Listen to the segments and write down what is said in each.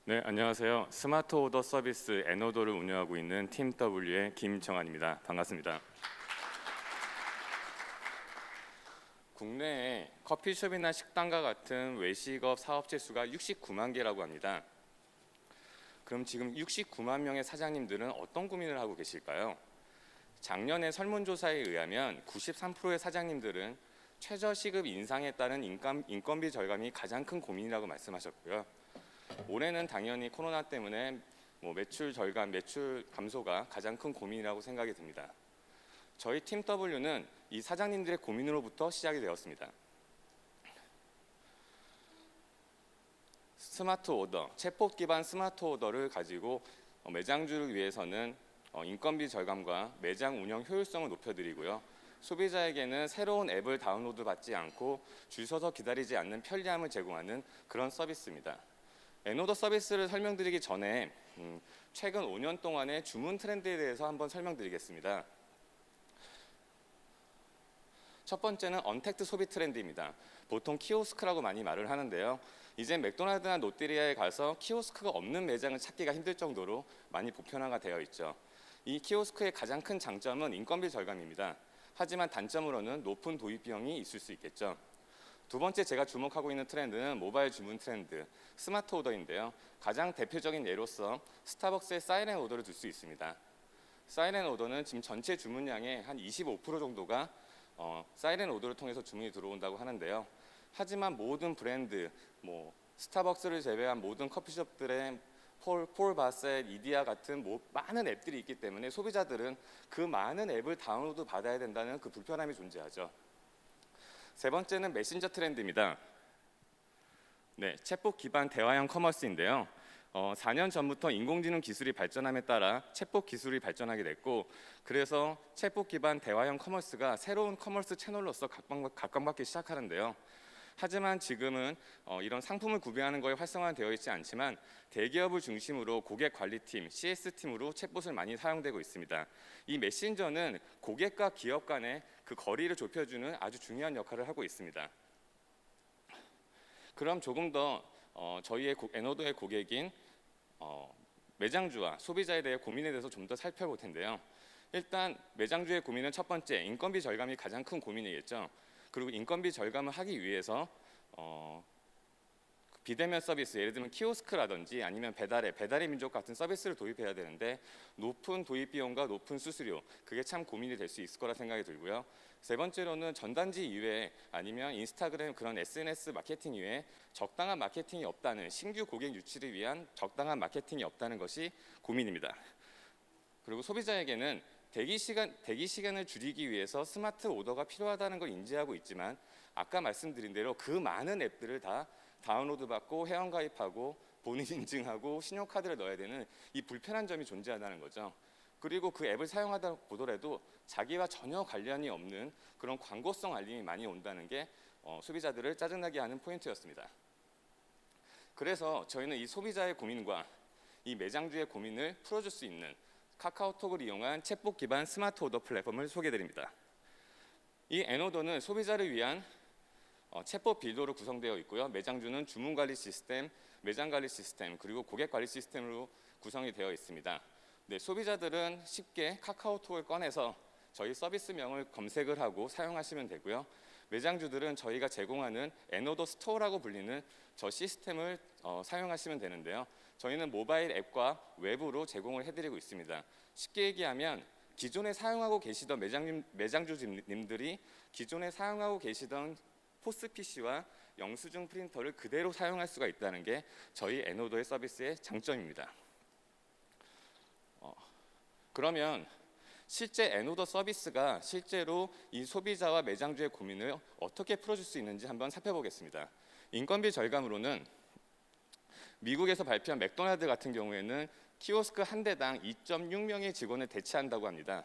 네, 안녕하세요. 스마트 오더 서비스 N오더를 운영하고 있는 팀 W의 김정환입니다. 반갑습니다. 국내에 커피숍이나 식당과 같은 외식업 사업체 수가 69만 개라고 합니다. 그럼 지금 69만 명의 사장님들은 어떤 고민을 하고 계실까요? 작년에 설문조사에 의하면 93%의 사장님들은 최저시급 인상에 따른 인건비 절감이 가장 큰 고민이라고 말씀하셨고요. 올해는 당연히 코로나 때문에 매출 절감, 매출 감소가 가장 큰 고민이라고 생각이 듭니다. 저희 팀 W는 이 사장님들의 고민으로부터 시작이 되었습니다. 스마트 오더, 챗봇 기반 스마트 오더를 가지고 매장주를 위해서는 인건비 절감과 매장 운영 효율성을 높여드리고요. 소비자에게는 새로운 앱을 다운로드 받지 않고 줄 서서 기다리지 않는 편리함을 제공하는 그런 서비스입니다. N오더 서비스를 설명드리기 전에 최근 5년 동안의 주문 트렌드에 대해서 한번 설명드리겠습니다. 첫 번째는 언택트 소비 트렌드입니다. 보통 키오스크라고 많이 말을 하는데요. 이제 맥도날드나 롯데리아에 가서 키오스크가 없는 매장을 찾기가 힘들 정도로 많이 보편화가 되어 있죠. 이 키오스크의 가장 큰 장점은 인건비 절감입니다. 하지만 단점으로는 높은 도입 비용이 있을 수 있겠죠. 두 번째 제가 주목하고 있는 트렌드는 모바일 주문 트렌드, 스마트 오더인데요. 가장 대표적인 예로서 스타벅스의 사이렌 오더를 들 수 있습니다. 사이렌 오더는 지금 전체 주문량의 한 25% 정도가 사이렌 오더를 통해서 주문이 들어온다고 하는데요. 하지만 모든 브랜드, 스타벅스를 제외한 모든 커피숍들의 폴 바셋, 이디야 같은 많은 앱들이 있기 때문에 소비자들은 그 많은 앱을 다운로드 받아야 된다는 그 불편함이 존재하죠. 세 번째는 메신저 트렌드입니다. 네, 챗봇 기반 대화형 커머스인데요. 4년 전부터 인공지능 기술이 발전함에 따라 챗봇 기술이 발전하게 됐고, 그래서 챗봇 기반 대화형 커머스가 새로운 커머스 채널로서 각광받기 시작하는데요. 하지만 지금은 이런 상품을 구매하는 거에 활성화되어 있지 않지만 대기업을 중심으로 고객관리팀, CS팀으로 챗봇을 많이 사용되고 있습니다. 이 메신저는 고객과 기업 간의 그 거리를 좁혀주는 아주 중요한 역할을 하고 있습니다. 그럼 조금 더 저희의 N오더의 고객인 매장주와 소비자에 대해 고민에 대해서 좀 더 살펴볼 텐데요. 일단 매장주의 고민은 첫 번째, 인건비 절감이 가장 큰 고민이겠죠. 그리고 인건비 절감을 하기 위해서 비대면 서비스, 예를 들면 키오스크라든지 아니면 배달의 민족 같은 서비스를 도입해야 되는데 높은 도입 비용과 높은 수수료, 그게 참 고민이 될 수 있을 거라 생각이 들고요. 세 번째로는 전단지 이외에 아니면 인스타그램 그런 SNS 마케팅 이외에 적당한 마케팅이 없다는, 신규 고객 유치를 위한 적당한 마케팅이 없다는 것이 고민입니다. 그리고 소비자에게는 대기 시간을 줄이기 위해서 스마트 오더가 필요하다는 걸 인지하고 있지만 아까 말씀드린 대로 그 많은 앱들을 다 다운로드 받고 회원가입하고 본인 인증하고 신용카드를 넣어야 되는 이 불편한 점이 존재한다는 거죠. 그리고 그 앱을 사용하다 보더라도 자기와 전혀 관련이 없는 그런 광고성 알림이 많이 온다는 게 소비자들을 짜증나게 하는 포인트였습니다. 그래서 저희는 이 소비자의 고민과 이 매장주의 고민을 풀어줄 수 있는 카카오톡을 이용한 챗봇 기반 스마트 오더 플랫폼을 소개드립니다. 이 N오더는 소비자를 위한 챗봇 빌더로 구성되어 있고요. 매장주는 주문 관리 시스템, 매장 관리 시스템, 그리고 고객 관리 시스템으로 구성이 되어 있습니다. 네, 소비자들은 쉽게 카카오톡을 꺼내서 저희 서비스명을 검색을 하고 사용하시면 되고요. 매장주들은 저희가 제공하는 N오더 스토어라고 불리는 저 시스템을 사용하시면 되는데요. 저희는 모바일 앱과 웹으로 제공을 해드리고 있습니다. 쉽게 얘기하면 기존에 사용하고 계시던 매장주님들이 기존에 사용하고 계시던 포스 PC와 영수증 프린터를 그대로 사용할 수가 있다는 게 저희 N오더의 서비스의 장점입니다. 그러면 실제 N오더 서비스가 실제로 이 소비자와 매장주의 고민을 어떻게 풀어줄 수 있는지 한번 살펴보겠습니다. 인건비 절감으로는 미국에서 발표한 맥도날드 같은 경우에는 키오스크 한 대당 2.6명의 직원을 대체한다고 합니다.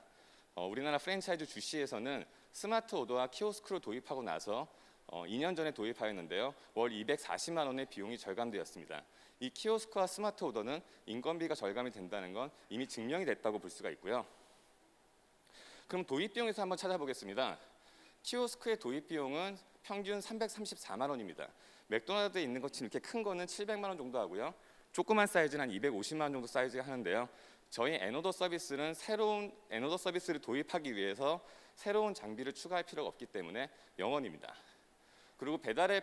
우리나라 프랜차이즈 주시에서는 스마트 오더와 키오스크를 도입하고 나서 2년 전에 도입하였는데요. 월 240만 원의 비용이 절감되었습니다. 이 키오스크와 스마트 오더는 인건비가 절감이 된다는 건 이미 증명이 됐다고 볼 수가 있고요. 그럼 도입 비용에서 한번 찾아보겠습니다. 키오스크의 도입 비용은 평균 334만 원입니다. 맥도날드에 있는 것처럼 이렇게 큰 거는 700만 원 정도 하고요. 조그만 사이즈는 한 250만 원 정도 사이즈가 하는데요. 저희 애노더 서비스는 새로운 애노더 서비스를 도입하기 위해서 새로운 장비를 추가할 필요가 없기 때문에 영원입니다. 그리고 배달의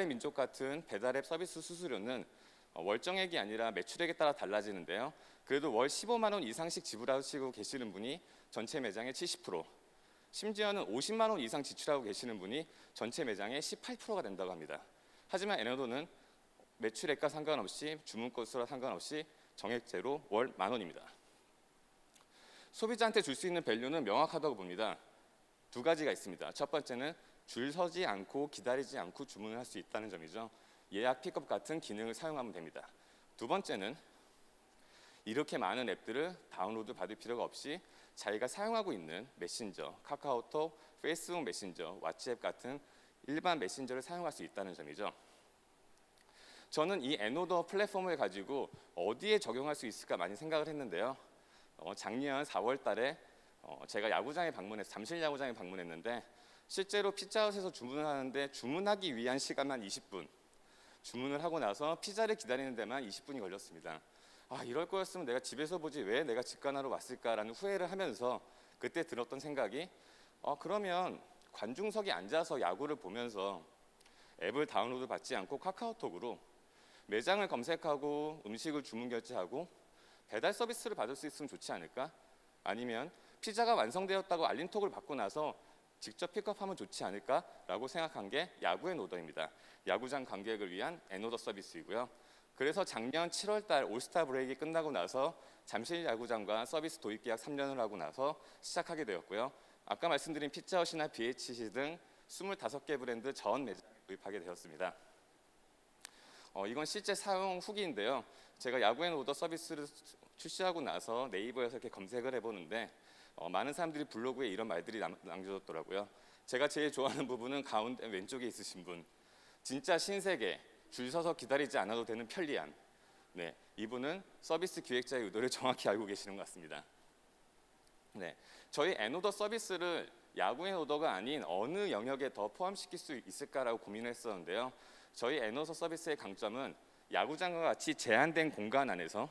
민족 같은 배달앱 서비스 수수료는 월정액이 아니라 매출액에 따라 달라지는데요. 그래도 월 15만 원 이상씩 지불하시고 계시는 분이 전체 매장의 70%, 심지어는 50만 원 이상 지출하고 계시는 분이 전체 매장의 18%가 된다고 합니다. 하지만 애노더는 매출액과 상관없이 주문 건수와 상관없이 정액제로 월 10,000원입니다. 소비자한테 줄 수 있는 밸류는 명확하다고 봅니다. 두 가지가 있습니다. 첫 번째는 줄 서지 않고 기다리지 않고 주문을 할 수 있다는 점이죠. 예약 픽업 같은 기능을 사용하면 됩니다. 두 번째는 이렇게 많은 앱들을 다운로드 받을 필요가 없이 자기가 사용하고 있는 메신저, 카카오톡, 페이스북 메신저, 왓츠앱 같은 일반 메신저를 사용할 수 있다는 점이죠. 저는 이 애노더 플랫폼을 가지고 어디에 적용할 수 있을까 많이 생각을 했는데요. 작년 4월 달에 제가 야구장에 방문해서 잠실 야구장에 방문했는데 실제로 피자헛에서 주문을 하는데 주문하기 위한 시간만 20분, 주문을 하고 나서 피자를 기다리는 데만 20분이 걸렸습니다. 아, 이럴 거였으면 내가 집에서 보지 왜 내가 직관하러 왔을까라는 후회를 하면서 그때 들었던 생각이 그러면 관중석에 앉아서 야구를 보면서 앱을 다운로드 받지 않고 카카오톡으로 매장을 검색하고 음식을 주문 결제하고 배달 서비스를 받을 수 있으면 좋지 않을까? 아니면 피자가 완성되었다고 알림톡을 받고 나서 직접 픽업하면 좋지 않을까라고 생각한 게 야구의 노더입니다. 야구장 관객을 위한 애노더 서비스이고요. 그래서 작년 7월 달 올스타 브레이크가 끝나고 나서 잠실 야구장과 서비스 도입 계약 3년을 하고 나서 시작하게 되었고요. 아까 말씀드린 피자헛이나 BHC 등 25개 브랜드 전 매장에 도입하게 되었습니다. 이건 실제 사용 후기인데요. 제가 야구앤오더 서비스를 출시하고 나서 네이버에서 이렇게 검색을 해보는데 많은 사람들이 블로그에 이런 말들이 남겨졌더라고요. 제가 제일 좋아하는 부분은 가운데 왼쪽에 있으신 분, 진짜 신세계, 줄 서서 기다리지 않아도 되는 편리함. 네, 이분은 서비스 기획자의 의도를 정확히 알고 계시는 것 같습니다. 네, 저희 애노더 서비스를 야구앤오더가 아닌 어느 영역에 더 포함시킬 수 있을까라고 고민을 했었는데요. 저희 애노더 서비스의 강점은 야구장과 같이 제한된 공간 안에서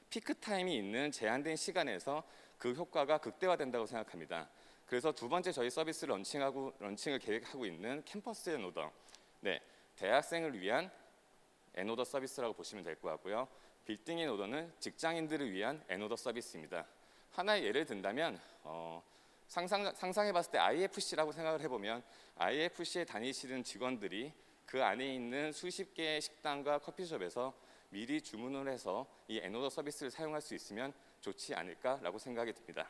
피크 타임이 있는 제한된 시간에서 그 효과가 극대화된다고 생각합니다. 그래서 두 번째 저희 서비스를 런칭을 계획하고 있는 캠퍼스 애노더. 네, 대학생을 위한 애노더 서비스라고 보시면 될 것 같고요. 빌딩 애노더는 직장인들을 위한 애노더 서비스입니다. 하나의 예를 든다면 상상해봤을 때 IFC라고 생각을 해보면 IFC에 다니시는 직원들이 그 안에 있는 수십 개의 식당과 커피숍에서 미리 주문을 해서 이 애노더 서비스를 사용할 수 있으면 좋지 않을까라고 생각이 듭니다.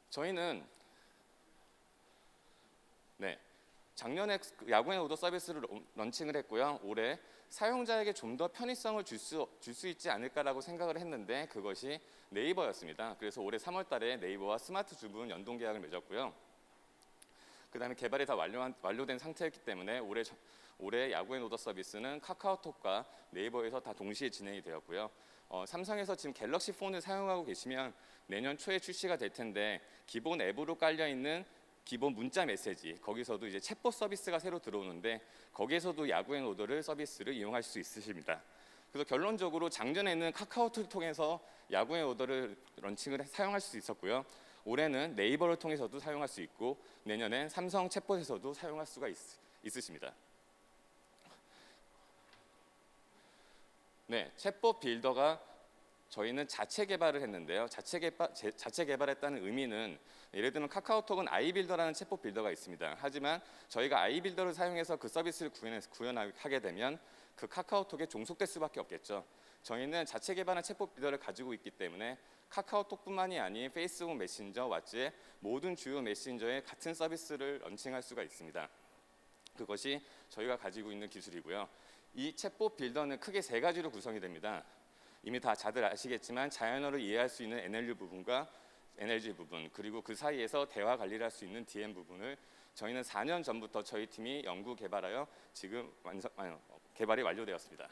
저희는 작년에 야구앤오더 서비스를 런칭을 했고요. 올해 사용자에게 좀 더 편의성을 줄 수 있지 않을까라고 생각을 했는데 그것이 네이버였습니다. 그래서 올해 3월 달에 네이버와 스마트 주문 연동 계약을 맺었고요. 그 다음에 개발이 다 완료된 상태였기 때문에 올해 야구앤오더 서비스는 카카오톡과 네이버에서 다 동시에 진행이 되었고요. 삼성에서 지금 갤럭시 폰을 사용하고 계시면 내년 초에 출시가 될 텐데 기본 앱으로 깔려 있는 기본 문자 메시지 거기서도 이제 챗봇 서비스가 새로 들어오는데 거기에서도 야구앤오더를 서비스를 이용할 수 있으십니다. 그래서 결론적으로 작년에는 카카오톡을 통해서 야구앤오더를 사용할 수 있었고요. 올해는 네이버를 통해서도 사용할 수 있고 내년엔 삼성 챗봇에서도 사용할 수가 있으십니다. 네, 챗봇 빌더가 저희는 자체 개발을 했는데요. 자체 개발했다는 의미는 예를 들면 카카오톡은 아이빌더라는 챗봇 빌더가 있습니다. 하지만 저희가 아이빌더를 사용해서 그 서비스를 구현하게 되면 그 카카오톡에 종속될 수밖에 없겠죠. 저희는 자체 개발한 챗봇 빌더를 가지고 있기 때문에 카카오톡뿐만이 아닌 페이스북 메신저, 왓츠앱 모든 주요 메신저에 같은 서비스를 런칭할 수가 있습니다. 그것이 저희가 가지고 있는 기술이고요. 이 챗봇 빌더는 크게 세 가지로 구성이 됩니다. 이미 다들 아시겠지만 자연어를 이해할 수 있는 NLU 부분과 NLG 부분 그리고 그 사이에서 대화 관리를 할 수 있는 DM 부분을 저희는 4년 전부터 저희 팀이 연구 개발하여 지금 개발이 완료되었습니다.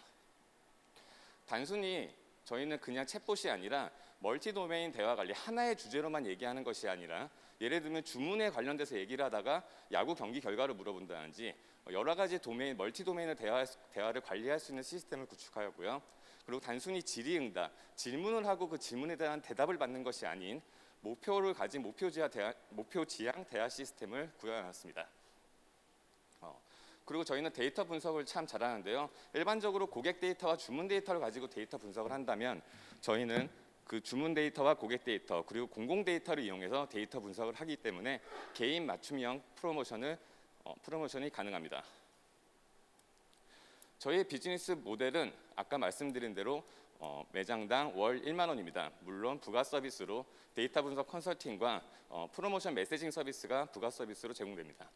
단순히 저희는 그냥 챗봇이 아니라 멀티 도메인 대화 관리 하나의 주제로만 얘기하는 것이 아니라 예를 들면 주문에 관련돼서 얘기를 하다가 야구 경기 결과를 물어본다든지 여러 가지 도메인, 멀티 도메인을 대화를 관리할 수 있는 시스템을 구축하였고요. 그리고 단순히 질의응답, 질문을 하고 그 질문에 대한 대답을 받는 것이 아닌 목표를 가진 목표 지향 대화 시스템을 구현해놨습니다. 그리고 저희는 데이터 분석을 참 잘하는데요. 일반적으로 고객 데이터와 주문 데이터를 가지고 데이터 분석을 한다면 저희는 그 주문 데이터와 고객 데이터 그리고 공공 데이터를 이용해서 데이터 분석을 하기 때문에 개인 맞춤형 프로모션이 가능합니다. 저희의 비즈니스 모델은 아까 말씀드린 대로 매장당 월 1만 원입니다. 물론 부가 서비스로 데이터 분석 컨설팅과 프로모션 메시징 서비스가 부가 서비스로 제공됩니다.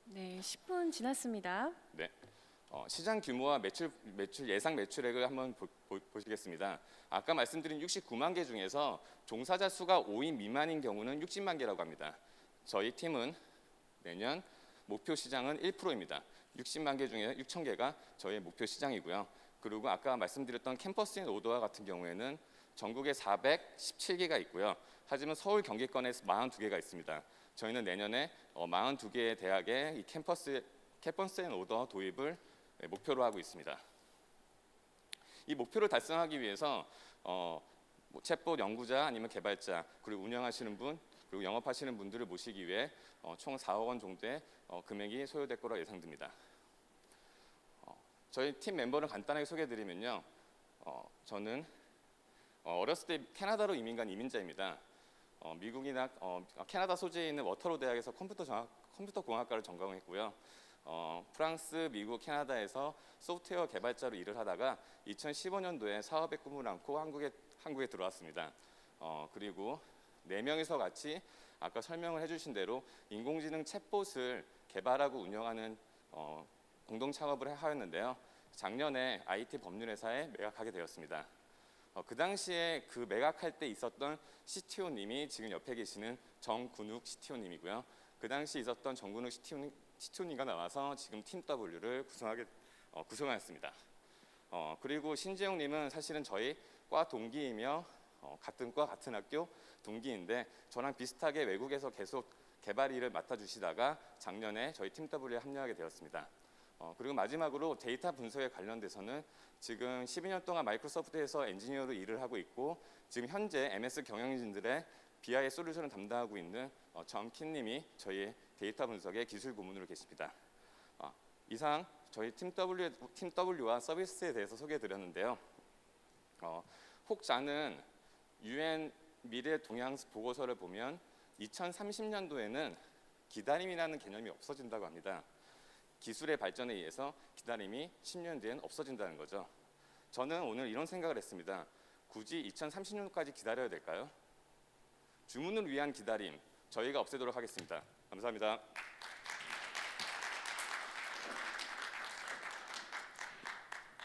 네, 10분 지났습니다. 네, 시장 규모와 매출 예상 매출액을 한번 보시겠습니다. 아까 말씀드린 69만 개 중에서 종사자 수가 5인 미만인 경우는 60만 개라고 합니다. 저희 팀은 내년 목표 시장은 1%입니다. 60만 개 중에 6천 개가 저희의 목표 시장이고요. 그리고 아까 말씀드렸던 캠퍼스 인 오더와 같은 경우에는 전국에 417개가 있고요. 하지만 서울 경기권에 42개가 있습니다. 저희는 내년에 42개의 대학에 이 캠퍼스 인 오더 도입을 목표로 하고 있습니다. 이 목표를 달성하기 위해서 챗봇 연구자 아니면 개발자 그리고 운영하시는 분 그리고 영업하시는 분들을 모시기 위해 총 4억 원 정도의 금액이 소요될 거라 예상됩니다. 저희 팀 멤버를 간단하게 소개해드리면요. 저는 어렸을 때 캐나다로 이민 간 이민자입니다. 미국이나 캐나다 소재에 있는 워터로 대학에서 컴퓨터 공학과를 전공했고요. 프랑스, 미국, 캐나다에서 소프트웨어 개발자로 일을 하다가 2015년도에 사업의 꿈을 안고 한국에 들어왔습니다. 그리고 4명이서 같이 아까 설명을 해주신 대로 인공지능 챗봇을 개발하고 운영하는 공동 창업을 하였는데요. 작년에 IT 법률회사에 매각하게 되었습니다. 그 당시에 그 매각할 때 있었던 CTO님이 지금 옆에 계시는 정군욱 CTO님이고요. 그 당시 있었던 정군욱 CTO님과 나와서 지금 팀 W를 구성하였습니다. 그리고 신재용님은 사실은 저희 과 동기이며 같은 과 같은 학교 동기인데 저랑 비슷하게 외국에서 계속 개발 일을 맡아주시다가 작년에 저희 팀 W에 합류하게 되었습니다. 그리고 마지막으로 데이터 분석에 관련돼서는 지금 12년 동안 마이크로소프트에서 엔지니어로 일을 하고 있고 지금 현재 MS 경영진들의 BI 솔루션을 담당하고 있는 정킨님이 저희 데이터 분석의 기술 고문으로 계십니다. 이상 저희 팀 W와 서비스에 대해서 소개해드렸는데요. 혹자는 UN 미래 동향 보고서를 보면 2030년도에는 기다림이라는 개념이 없어진다고 합니다. 기술의 발전에 의해서 기다림이 10년 뒤엔 없어진다는 거죠. 저는 오늘 이런 생각을 했습니다. 굳이 2030년까지 기다려야 될까요? 주문을 위한 기다림, 저희가 없애도록 하겠습니다. 감사합니다.